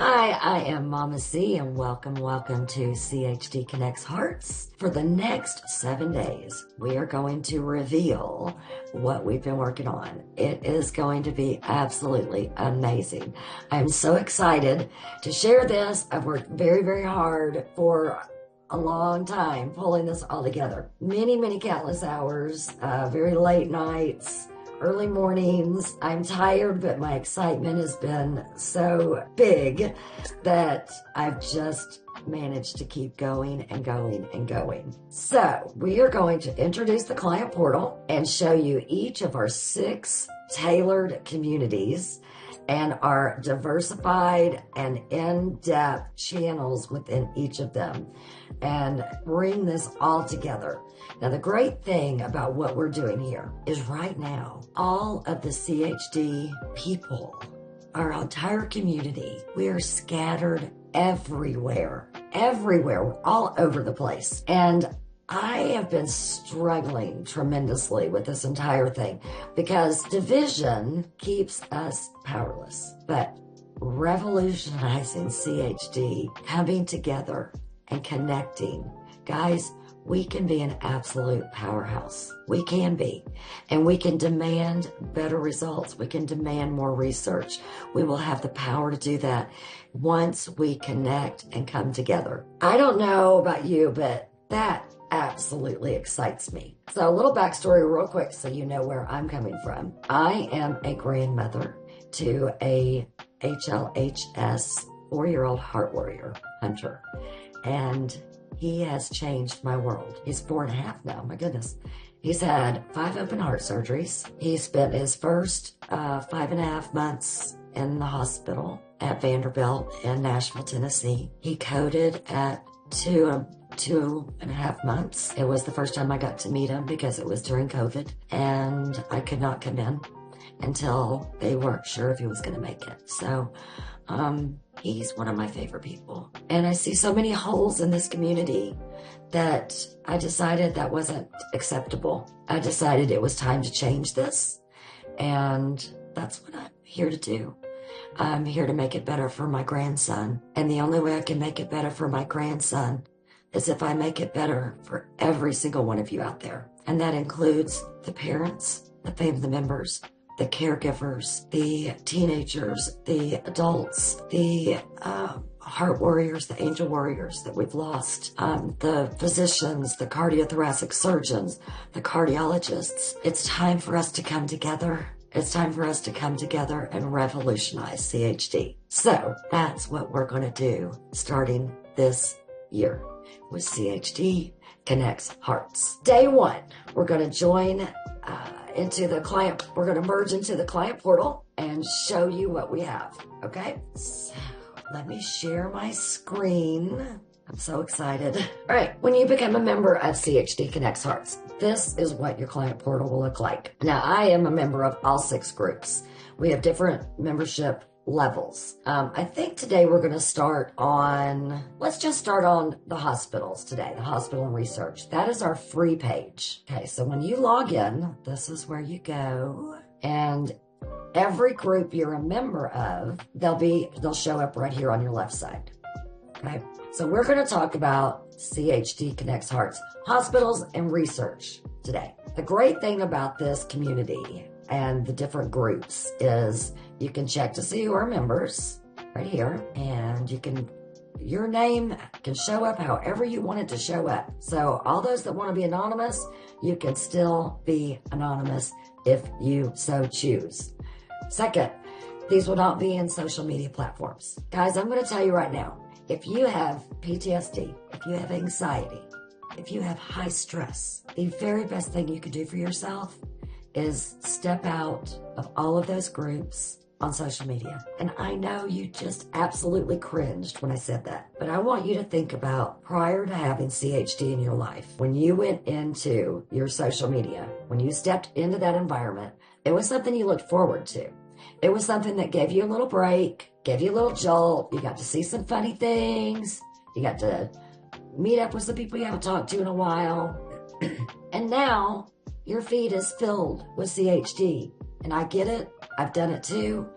Hi, I am Mama C, and welcome to CHD Connects Hearts. For the next 7 days, we are going to reveal what we've been working on. It is going to be absolutely amazing. I'm so excited to share this. I've worked very, very hard for a long time pulling this all together. Many countless hours, very late nights, early mornings. I'm tired, but my excitement has been so big that I've just managed to keep going and going and going. So we are going to introduce the client portal and show you each of our 6 tailored communities and our diversified and in-depth channels within each of them, and bring this all together. Now, the great thing about what we're doing here is right now, all of the CHD people, our entire community, we are scattered everywhere, all over the place. And I have been struggling tremendously with this entire thing because division keeps us powerless. But revolutionizing CHD, coming together and connecting, guys, we can be an absolute powerhouse. We can be. And we can demand better results. We can demand more research. We will have the power to do that once we connect and come together. I don't know about you, but that absolutely excites me. So a little backstory real quick so you know where I'm coming from. I am a grandmother to a HLHS 4-year-old heart warrior, Hunter. And he has changed my world. He's 4.5 now, my goodness. He's had 5 open heart surgeries. He spent his first 5.5 months in the hospital at Vanderbilt in Nashville, Tennessee. He coded at 2.5 months. It was the first time I got to meet him because it was during COVID, and I could not come in until they weren't sure if he was going to make it. So he's one of my favorite people. And I see so many holes in this community that I decided that wasn't acceptable. I decided it was time to change this. And that's what I'm here to do. I'm here to make it better for my grandson. And the only way I can make it better for my grandson is if I make it better for every single one of you out there. And that includes the parents, the family members, the caregivers, the teenagers, the adults, the heart warriors, the angel warriors that we've lost, the physicians, the cardiothoracic surgeons, the cardiologists. It's time for us to come together. It's time for us to come together and revolutionize CHD. So that's what we're going to do starting this year with CHD Connects Hearts. Day 1, we're going to join into the client. We're going to merge into the client portal and show you what we have. Okay, so let me share my screen. I'm so excited. All right, when you become a member of CHD Connects Hearts, this is what your client portal will look like. Now, I am a member of all 6 groups. We have different membership levels. I think today we're going to start on, let's just start on the hospitals today, the hospital and research. That is our free page. Okay, so when you log in, this is where you go, and every group you're a member of, they'll show up right here on your left side. Okay, so we're going to talk about CHD Connects Hearts, hospitals and research today. The great thing about this community and the different groups is you can check to see who are members right here, and your name can show up however you want it to show up. So all those that want to be anonymous, you can still be anonymous if you so choose. Second, these will not be in social media platforms. Guys, I'm going to tell you right now, if you have PTSD, if you have anxiety, if you have high stress, the very best thing you can do for yourself is step out of all of those groups on social media. And I know you just absolutely cringed when I said that, but I want you to think about prior to having CHD in your life, when you went into your social media, when you stepped into that environment, it was something you looked forward to. It was something that gave you a little break, gave you a little jolt. You got to see some funny things. You got to meet up with some people you haven't talked to in a while. And now your feed is filled with CHD. And I get it. I've done it too.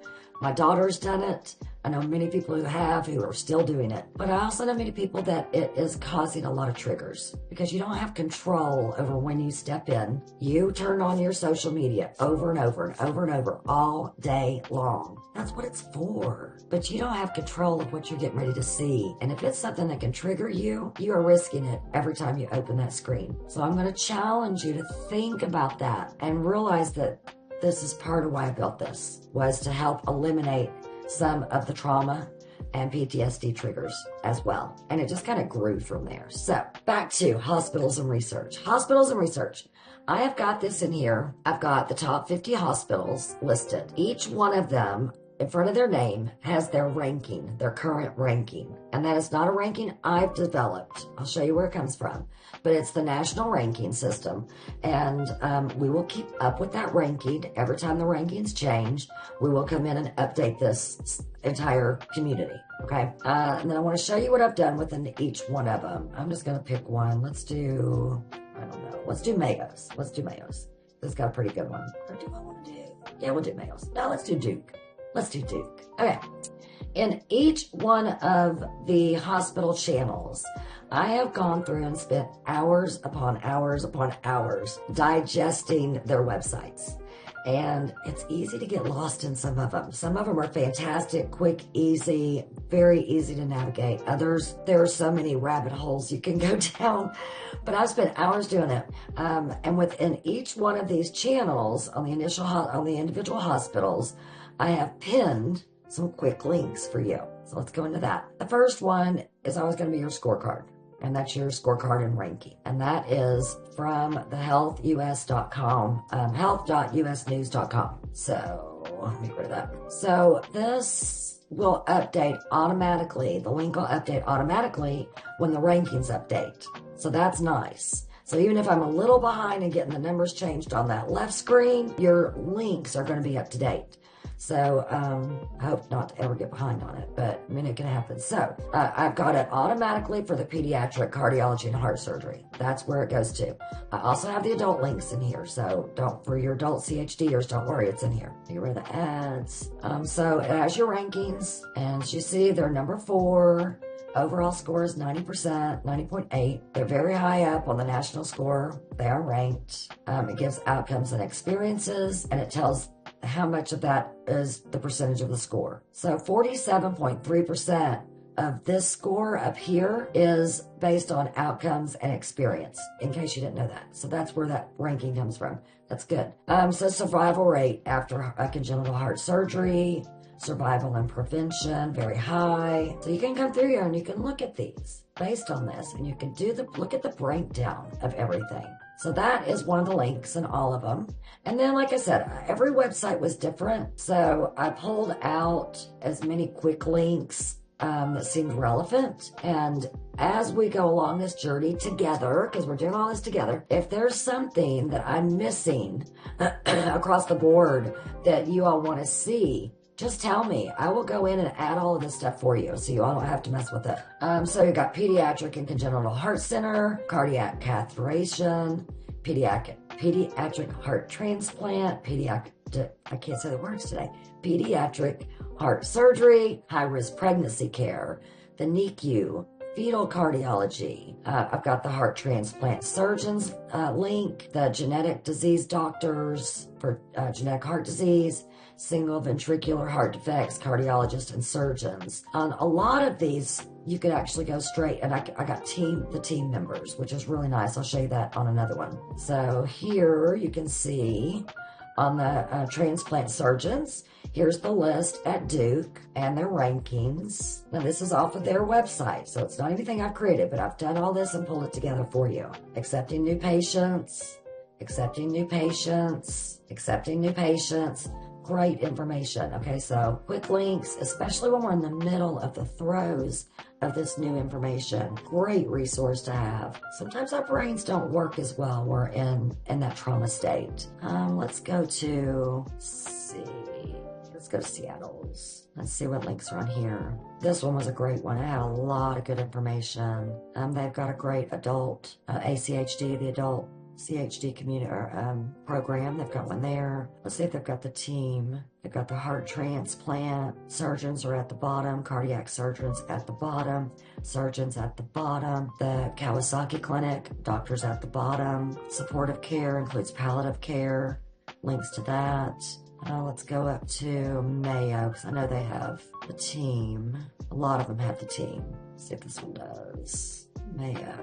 My daughter's done it. I know many people who are still doing it, but I also know many people that it is causing a lot of triggers because you don't have control over when you step in. You turn on your social media over and over and over and over all day long. That's what it's for. But you don't have control of what you're getting ready to see. And if it's something that can trigger you, you are risking it every time you open that screen. So I'm going to challenge you to think about that and realize that this is part of why I built this, was to help eliminate some of the trauma and PTSD triggers as well. And it just kind of grew from there. So back to hospitals and research. Hospitals and research. I have got this in here. I've got the top 50 hospitals listed. Each one of them, in front of their name, has their ranking, their current ranking. And that is not a ranking I've developed. I'll show you where it comes from. But it's the national ranking system. And we will keep up with that ranking. Every time the rankings change, we will come in and update this entire community. Okay? And then I want to show you what I've done within each one of them. I'm just going to pick one. Let's do, I don't know. Let's do Mayos. Let's do Mayos. This got a pretty good one. Or do I want to do? Yeah, we'll do Mayos. No, let's do Duke. Let's do Duke. Okay. In each one of the hospital channels, I have gone through and spent hours upon hours upon hours digesting their websites. And it's easy to get lost in some of them. Some of them are fantastic, quick, easy, very easy to navigate. Others, there are so many rabbit holes you can go down. But I've spent hours doing it. And within each one of these channels, on the individual hospitals, I have pinned some quick links for you. So let's go into that. The first one is always going to be your scorecard. And that's your scorecard and ranking. And that is from the healthus.com, health.usnews.com. So let me get rid of that. So this will update automatically. The link will update automatically when the rankings update. So that's nice. So even if I'm a little behind in getting the numbers changed on that left screen, your links are going to be up to date. So I hope not to ever get behind on it, but I mean, it can happen. So I've got it automatically for the pediatric cardiology and heart surgery. That's where it goes to. I also have the adult links in here. So for your adult CHDers, don't worry, it's in here. Get rid of the ads. So it has your rankings, and as you see, they're number 4. Overall score is 90%, 90.8. They're very high up on the national score. They are ranked. It gives outcomes and experiences, and it tells how much of that is the percentage of the score. So 47.3% of this score up here is based on outcomes and experience, in case you didn't know that. So that's where that ranking comes from. That's good. So survival rate after a congenital heart surgery, survival and prevention, very high. So you can come through here and you can look at these based on this, and you can look at the breakdown of everything. So that is one of the links in all of them. And then, like I said, every website was different. So I pulled out as many quick links that seemed relevant. And as we go along this journey together, because we're doing all this together, if there's something that I'm missing across the board that you all want to see, just tell me. I will go in and add all of this stuff for you, so you all don't have to mess with it. So you got pediatric and congenital heart center, cardiac catheterization, pediatric heart transplant, I can't say the words today, pediatric heart surgery, high-risk pregnancy care, the NICU, fetal cardiology. I've got the heart transplant surgeons link, the genetic disease doctors for genetic heart disease, single ventricular heart defects, cardiologists, and surgeons. On a lot of these, you could actually go straight, and I got the team members, which is really nice. I'll show you that on another one. So here you can see on the transplant surgeons, here's the list at Duke and their rankings. Now this is off of their website, so it's not anything I've created, but I've done all this and pulled it together for you. Accepting new patients, accepting new patients, accepting new patients. Great information. Okay, so quick links, especially when we're in the middle of the throes of this new information. Great resource to have. Sometimes our brains don't work as well when we're in that trauma state. Let's go to Seattle's. Let's see what links are on here. This one was a great one. It had a lot of good information. They've got a great adult, ACHD, the adult CHD community program. They've got one there. Let's see if they've got the team. They've got the heart transplant. Surgeons are at the bottom. Cardiac surgeons at the bottom. Surgeons at the bottom. The Kawasaki Clinic, doctors at the bottom. Supportive care includes palliative care. Links to that. Let's go up to Mayo, because I know they have the team. A lot of them have the team. Let's see if this one does. Mayo.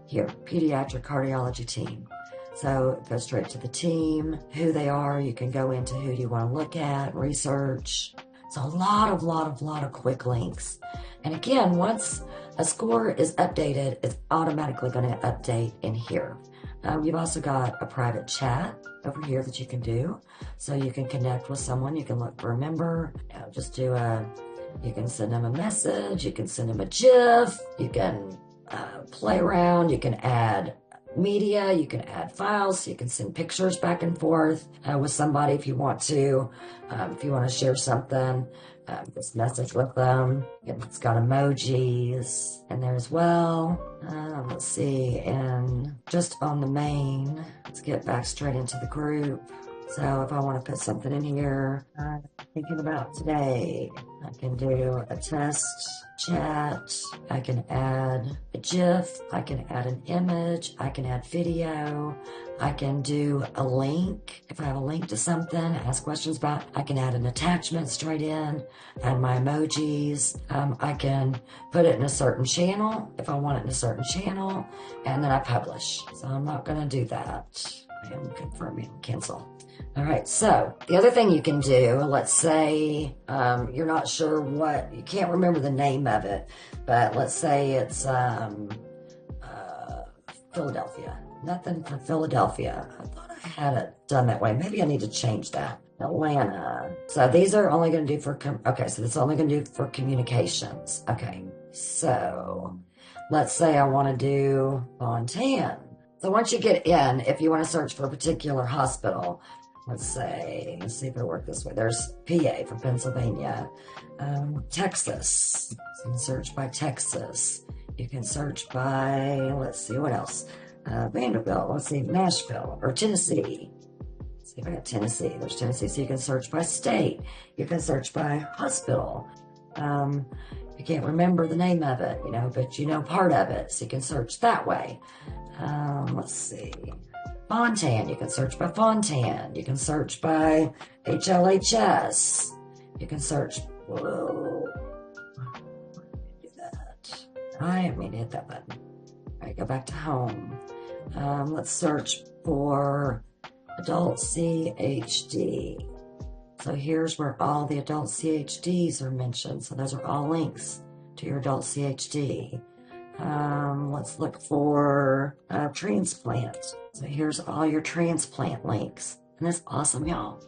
Here, pediatric cardiology team. So go straight to the team, who they are. You can go into who you want to look at, research. So a lot of quick links. And again, once a score is updated, it's automatically going to update in here. You've also got a private chat over here that you can do. So you can connect with someone. You can look for a member. You can send them a message. You can send them a GIF. You can play around. You can add media. You can add files. You can send pictures back and forth with somebody if you want to. If you want to share something, this message with them. It's got emojis in there as well. Let's see, and just on the main, let's get back straight into the group. So if I want to put something in here, I'm thinking about today, I can do a test chat. I can add a GIF. I can add an image. I can add video. I can do a link. If I have a link to something, ask questions about, I can add an attachment straight in, add my emojis. I can put it in a certain channel if I want it in a certain channel, and then I publish. So I'm not going to do that. I am confirming, cancel. All right, so the other thing you can do, let's say you're not sure you can't remember the name of it, but let's say it's Philadelphia. Nothing for Philadelphia. I thought I had it done that way. Maybe I need to change that. Atlanta. So these are only going to do for, so this is only going to do for communications. Okay, so let's say I want to do Fontaine. So once you get in, if you want to search for a particular hospital, let's see if it worked this way. There's PA for Pennsylvania, Texas. So you can search by Texas. You can search by, let's see, what else? Vanderbilt, let's see, Nashville, or Tennessee. Let's see if I got Tennessee. There's Tennessee. So you can search by state. You can search by hospital. You can't remember the name of it, but you know part of it. So you can search that way. Let's see. Fontan, you can search by Fontan. You can search by HLHS. You can search, whoa. Do that. I didn't mean to hit that button. All right, go back to home. Let's search for adult CHD. So here's where all the adult CHDs are mentioned. So those are all links to your adult CHD. Let's look for transplant. So here's all your transplant links. And that's awesome, y'all.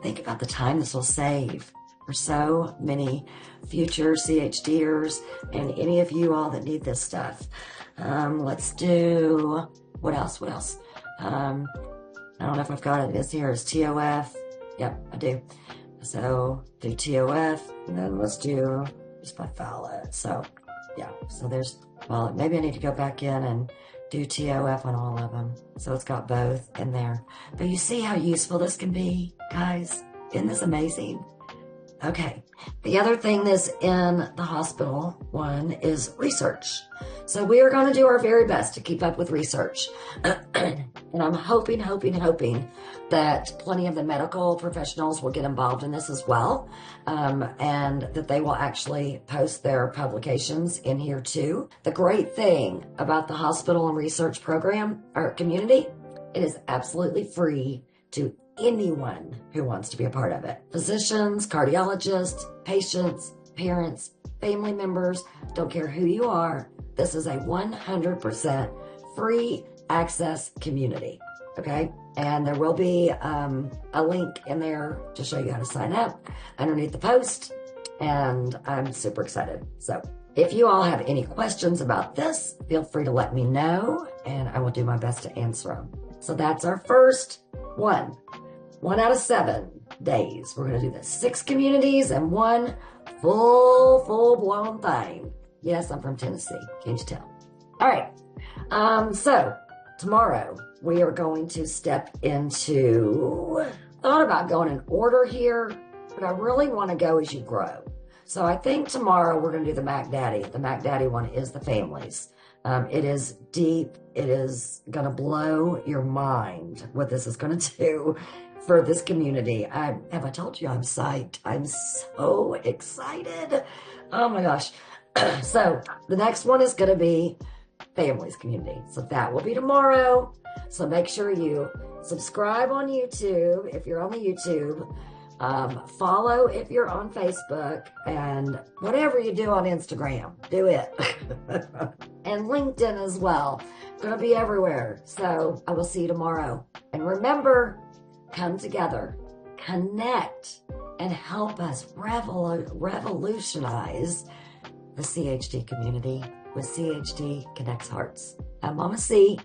Think about the time this will save for so many future CHDers and any of you all that need this stuff. Let's do, what else? I don't know if I've got it. This here is TOF. Yep, I do. So do TOF, and then let's do just by phylet. So yeah, so there's, well, maybe I need to go back in and do TOF on all of them. So it's got both in there. But you see how useful this can be, guys? Isn't this amazing? Okay, the other thing that's in the hospital one is research. So we are going to do our very best to keep up with research. And I'm hoping that plenty of the medical professionals will get involved in this as well, and that they will actually post their publications in here too. The great thing about the hospital and research program or community, it is absolutely free to anyone who wants to be a part of it. Physicians, cardiologists, patients, parents, family members, don't care who you are. This is a 100% free access community, okay? And there will be a link in there to show you how to sign up underneath the post, and I'm super excited. So if you all have any questions about this, feel free to let me know, and I will do my best to answer them. So that's our first one. 1 out of 7 days. We're going to do this. 6 communities and 1 full-blown thing. Yes, I'm from Tennessee. Can't you tell? All right. So tomorrow we are going to step into, thought about going in order here, but I really want to go as you grow. So I think tomorrow we're going to do the Mac Daddy. The Mac Daddy one is the families. It is deep. It is going to blow your mind what this is going to do for this community. Have I told you I'm psyched? I'm so excited. Oh my gosh. So the next one is going to be families community. So that will be tomorrow. So make sure you subscribe on YouTube if you're on the YouTube. Follow if you're on Facebook, and whatever you do on Instagram, do it. And LinkedIn as well. Gonna be everywhere. So I will see you tomorrow. And remember, come together, connect, and help us revolutionize the CHD community with CHD Connects Hearts. I'm Mama C.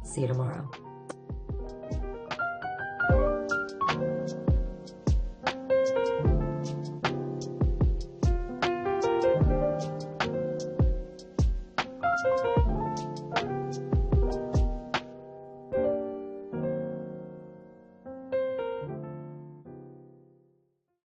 See you tomorrow.